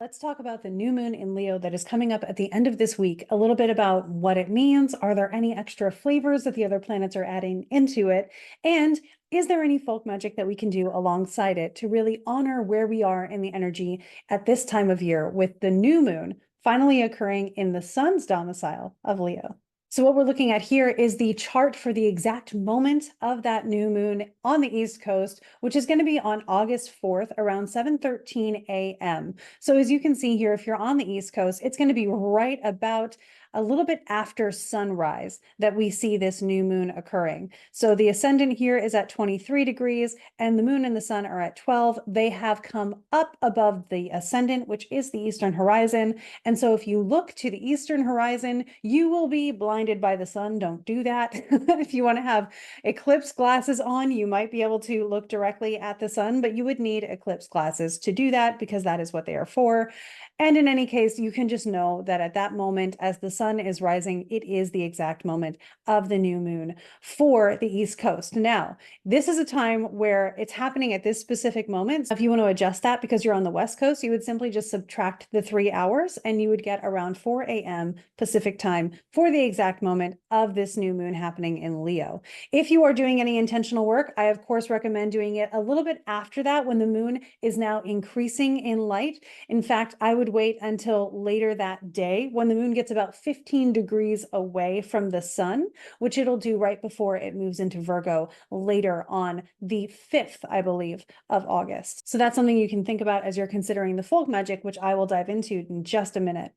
Let's talk about the new moon in Leo that is coming up at the end of this week, a little bit about what it means. Are there any extra flavors that the other planets are adding into it? And is there any folk magic that we can do alongside it to really honor where we are in the energy at this time of year with the new moon finally occurring in the sun's domicile of Leo? So what we're looking at here is the chart for the exact moment of that new moon on the East Coast, which is going to be on August 4th around 7:13 a.m. So as you can see here, if you're on the East Coast, it's going to be right about a little bit after sunrise that we see this new moon occurring. So the ascendant here is at 23 degrees and the moon and the sun are at 12. They have come up above the ascendant, which is the eastern horizon. And so if you look to the eastern horizon, you will be blinded by the sun. Don't do that. If you want to have eclipse glasses on, you might be able to look directly at the sun, but you would need eclipse glasses to do that because that is what they are for. And in any case, you can just know that at that moment, as the sun is rising, it is the exact moment of the new moon for the East Coast. Now, this is a time where it's happening at this specific moment. So if you want to adjust that because you're on the West Coast, you would simply just subtract the 3 hours and you would get around 4 a.m. Pacific time for the exact moment of this new moon happening in Leo. If you are doing any intentional work, I of course recommend doing it a little bit after that when the moon is now increasing in light. In fact, I would wait until later that day when the moon gets about 15 degrees away from the sun, which it'll do right before it moves into Virgo later on the 5th, I believe, of August. So that's something you can think about as you're considering the folk magic, which I will dive into in just a minute.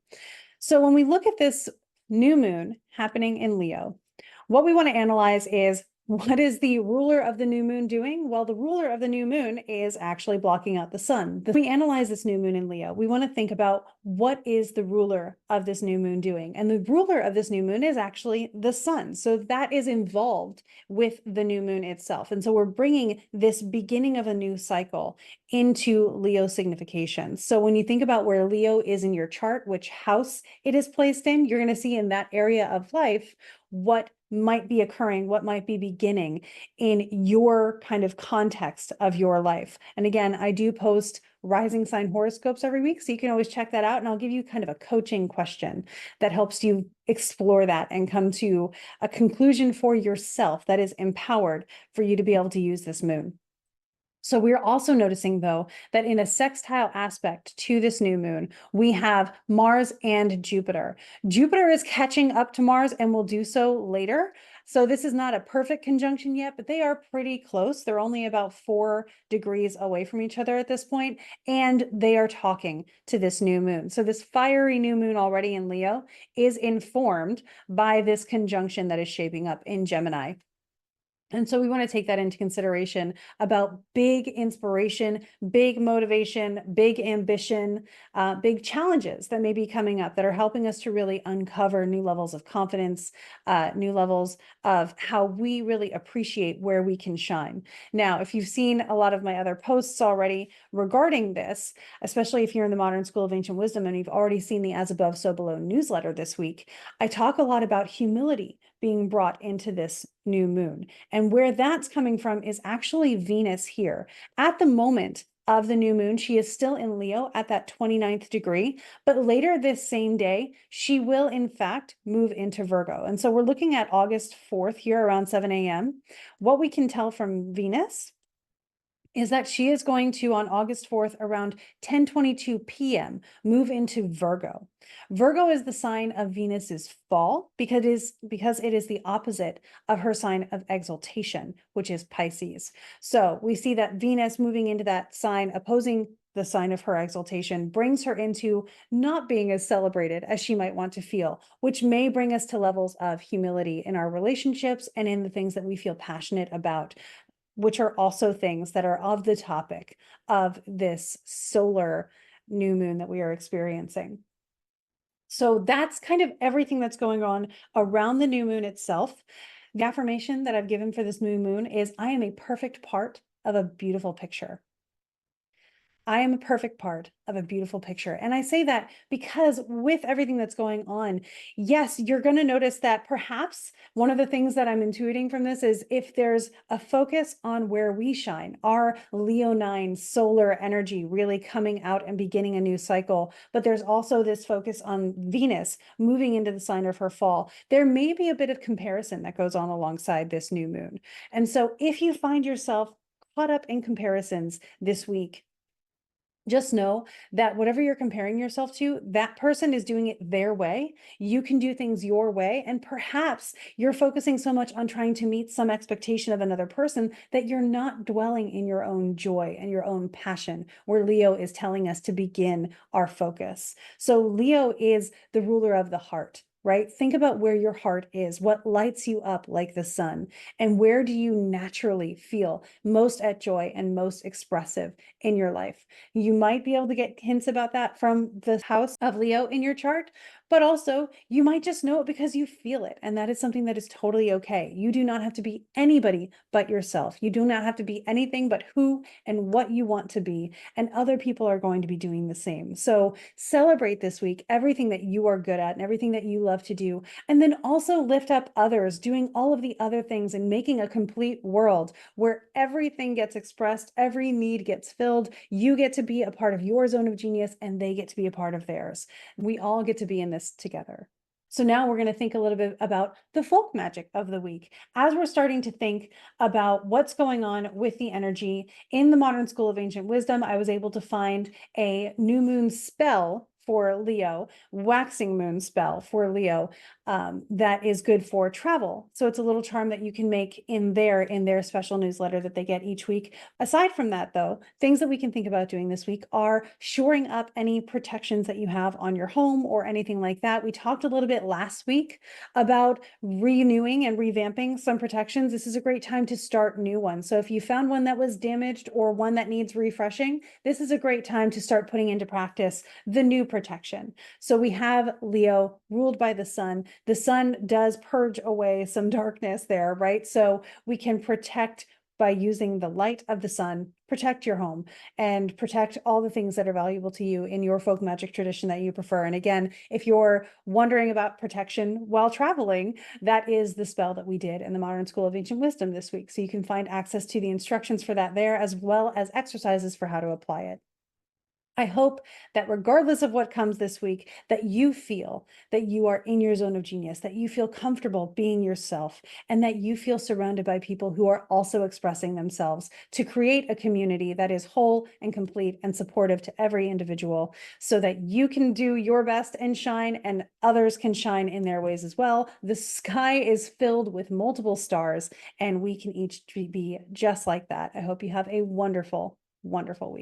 So when we look at this new moon happening in Leo, what we want to analyze is, what is the ruler of the new moon doing? Well, the ruler of the new moon is actually blocking out the sun. If we analyze this new moon in Leo, we want to think about what is the ruler of this new moon doing? And the ruler of this new moon is actually the sun. So that is involved with the new moon itself. And so we're bringing this beginning of a new cycle into Leo signification. So when you think about where Leo is in your chart, which house it is placed in, you're going to see in that area of life what might be occurring, what might be beginning in your kind of context of your life. And again, I do post rising sign horoscopes every week, so you can always check that out. And I'll give you kind of a coaching question that helps you explore that and come to a conclusion for yourself that is empowered for you to be able to use this moon. So we're also noticing, though, that in a sextile aspect to this new moon, we have Mars and Jupiter. Jupiter is catching up to Mars and will do so later. So this is not a perfect conjunction yet, but they are pretty close. They're only about 4 degrees away from each other at this point, and they are talking to this new moon. So this fiery new moon already in Leo is informed by this conjunction that is shaping up in Gemini. And so we want to take that into consideration about big inspiration, big motivation, big ambition, big challenges that may be coming up that are helping us to really uncover new levels of confidence, new levels of how we really appreciate where we can shine. Now, if you've seen a lot of my other posts already regarding this, especially if you're in the Modern School of Ancient Wisdom and you've already seen the As Above, So Below newsletter this week, I talk a lot about humility being brought into this new moon. And where that's coming from is actually Venus here. At the moment of the new moon, she is still in Leo at that 29th degree, but later this same day, she will in fact move into Virgo. And so we're looking at August 4th here around 7 a.m. What we can tell from Venus is that she is going to, on August 4th, around 10:22 p.m., move into Virgo. Virgo is the sign of Venus's fall because it is the opposite of her sign of exaltation, which is Pisces. So we see that Venus moving into that sign, opposing the sign of her exaltation, brings her into not being as celebrated as she might want to feel, which may bring us to levels of humility in our relationships and in the things that we feel passionate about, which are also things that are of the topic of this solar new moon that we are experiencing. So that's kind of everything that's going on around the new moon itself. The affirmation that I've given for this new moon is, I am a perfect part of a beautiful picture. I am a perfect part of a beautiful picture. And I say that because with everything that's going on, yes, you're going to notice that perhaps one of the things that I'm intuiting from this is if there's a focus on where we shine, our Leonine solar energy really coming out and beginning a new cycle, but there's also this focus on Venus moving into the sign of her fall. There may be a bit of comparison that goes on alongside this new moon. And so if you find yourself caught up in comparisons this week, just know that whatever you're comparing yourself to, that person is doing it their way. You can do things your way. And perhaps you're focusing so much on trying to meet some expectation of another person that you're not dwelling in your own joy and your own passion, where Leo is telling us to begin our focus. So Leo is the ruler of the heart. Right? Think about where your heart is, what lights you up like the sun, and where do you naturally feel most at joy and most expressive in your life. You might be able to get hints about that from the house of Leo in your chart, but also you might just know it because you feel it. And that is something that is totally okay. You do not have to be anybody but yourself. You do not have to be anything but who and what you want to be. And other people are going to be doing the same. So celebrate this week everything that you are good at and everything that you love to do. And then also lift up others, doing all of the other things and making a complete world where everything gets expressed, every need gets filled. You get to be a part of your zone of genius and they get to be a part of theirs. We all get to be in this together. So now we're going to think a little bit about the folk magic of the week. As we're starting to think about what's going on with the energy in the Modern School of Ancient Wisdom, I was able to find a new moon spell for Leo, waxing moon spell for Leo, that is good for travel. So it's a little charm that you can make in their special newsletter that they get each week. Aside from that, though, things that we can think about doing this week are shoring up any protections that you have on your home or anything like that. We talked a little bit last week about renewing and revamping some protections. This is a great time to start new ones. So if you found one that was damaged or one that needs refreshing, this is a great time to start putting into practice the new protection. So we have Leo ruled by the sun. The sun does purge away some darkness there, right? So we can protect by using the light of the sun, protect your home and protect all the things that are valuable to you in your folk magic tradition that you prefer. And again, if you're wondering about protection while traveling, that is the spell that we did in the Modern School of Ancient Wisdom this week. So you can find access to the instructions for that there, as well as exercises for how to apply it. I hope that regardless of what comes this week, that you feel that you are in your zone of genius, that you feel comfortable being yourself, and that you feel surrounded by people who are also expressing themselves to create a community that is whole and complete and supportive to every individual so that you can do your best and shine and others can shine in their ways as well. The sky is filled with multiple stars and we can each be just like that. I hope you have a wonderful, wonderful week.